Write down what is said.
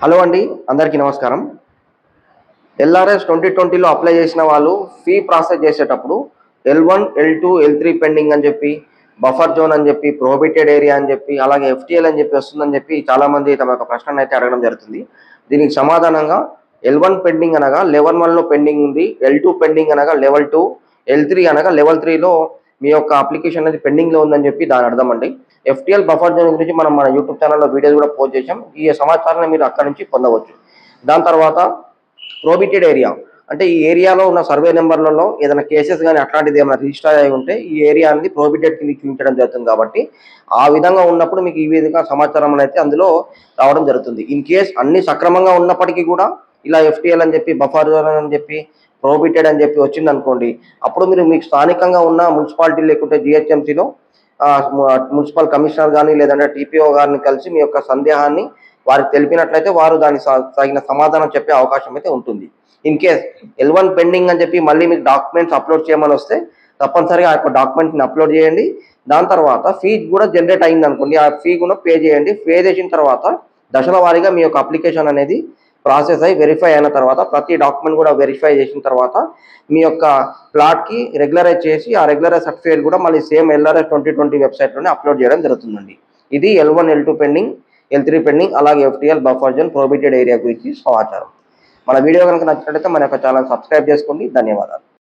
Hello అండి, అందరికీ నమస్కారం. ఎల్ఆర్ఎస్ 2020లో అప్లై చేసిన వాళ్ళు ఫీ ప్రాసెస్ చేసేటప్పుడు L1, L2, L3 పెండింగ్ అని చెప్పి, బఫర్ జోన్ అని చెప్పి, ప్రొహిబిటెడ్ ఏరియా అని చెప్పి, అలాగే FTL అని చెప్పి వస్తుందని చెప్పి చాలామంది తమ యొక్క ప్రశ్నను అయితే అడగడం జరుగుతుంది. దీనికి సమాధానంగా L1 పెండింగ్ అనగా లెవెల్ 1లో పెండింగ్ ఉంది, L2 పెండింగ్ అనగా లెవెల్ 2, L3 అనగా లెవెల్ 3లో మీ యొక్క అప్లికేషన్ అనేది పెండింగ్లో ఉందని చెప్పి దాని అర్థం అండి. FTL బఫర్ జోన్ గురించి మనం మన యూట్యూబ్ ఛానల్లో వీడియోస్ కూడా పోస్ట్ చేసాం. ఈ సమాచారాన్ని మీరు అక్కడి నుంచి పొందవచ్చు. దాని తర్వాత ప్రొహిబిటెడ్ ఏరియా అంటే ఈ ఏరియాలో ఉన్న సర్వే నెంబర్లలో ఏదైనా కేసెస్ కానీ అట్లాంటిది ఏమైనా రిజిస్టర్ అయి ఉంటే ఈ ఏరియా అనేది ప్రొహిబిటెడ్ కింద చూపించడం జరుగుతుంది. కాబట్టి ఆ విధంగా ఉన్నప్పుడు మీకు ఈ విధంగా సమాచారం అయితే అందులో రావడం జరుగుతుంది. ఇన్ కేస్ అన్ని సక్రమంగా ఉన్నప్పటికీ కూడా ఇలా FTL అని చెప్పి, బఫర్ జోన్ అని చెప్పి, ప్రొహిబిటెడ్ అని చెప్పి వచ్చింది అనుకోండి, అప్పుడు మీరు మీకు స్థానికంగా ఉన్న మున్సిపాలిటీ లేకుంటే GHMCలో మున్సిపల్ కమిషనర్ కానీ లేదంటే TPO గారిని కలిసి మీ యొక్క సందేహాన్ని వారికి తెలిపినట్లయితే వారు దాని తగిన సమాధానం చెప్పే అవకాశం అయితే ఉంటుంది. ఇన్ కేస్ L1 పెండింగ్ అని చెప్పి మళ్ళీ మీకు డాక్యుమెంట్స్ అప్లోడ్ చేయమని వస్తే తప్పనిసరిగా ఆ యొక్క డాక్యుమెంట్ని అప్లోడ్ చేయండి. దాని తర్వాత ఫీ కూడా జనరేట్ అయింది అనుకోండి, ఆ ఫీ కూడా పే చేయండి. పే చేసిన తర్వాత దశల వారీగా మీ యొక్క అప్లికేషన్ అనేది ప్రాసెస్ అయ్యి వెరిఫై అయిన తర్వాత ప్రతి డాక్యుమెంట్ కూడా వెరిఫై చేసిన తర్వాత మీ యొక్క ప్లాట్కి రెగ్యులరైజ్ చేసి ఆ రెగ్యులరైజ్ సర్టిఫికేట్ కూడా మళ్ళీ సేమ్ LRS 2020 వెబ్సైట్లోనే అప్లోడ్ చేయడం జరుగుతుందండి. ఇది L1, L2 pending, L3 pending, అలాగే FTL buffer zone prohibited area గురించి సమాచారం. మన వీడియో కనుక నచ్చినట్లయితే మన యొక్క ఛానల్ సబ్స్క్రైబ్ చేసుకోండి. ధన్యవాదాలు.